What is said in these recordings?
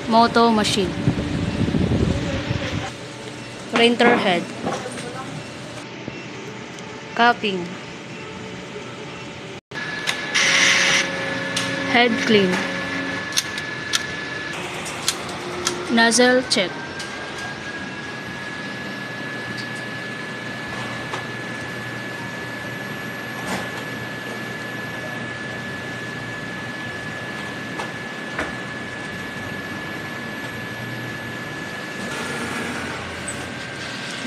Moto machine. Printer head. Capping. Head clean. Nozzle check.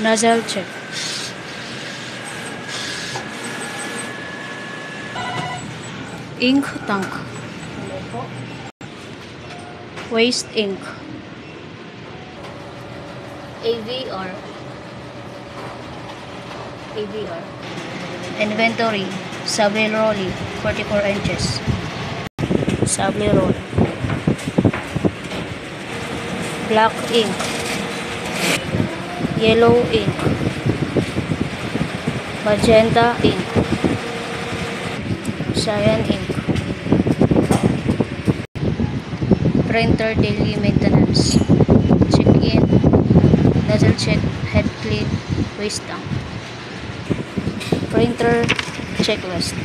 Nozzle check. Ink tank. Waste ink. AVR. Inventory. Sable rolling 44 inches. Sable roll. Black ink. Yellow ink. Magenta ink. Cyan ink. Printer daily maintenance. Check in. Nozzle check. Head clean. Waste tank. Printer checklist.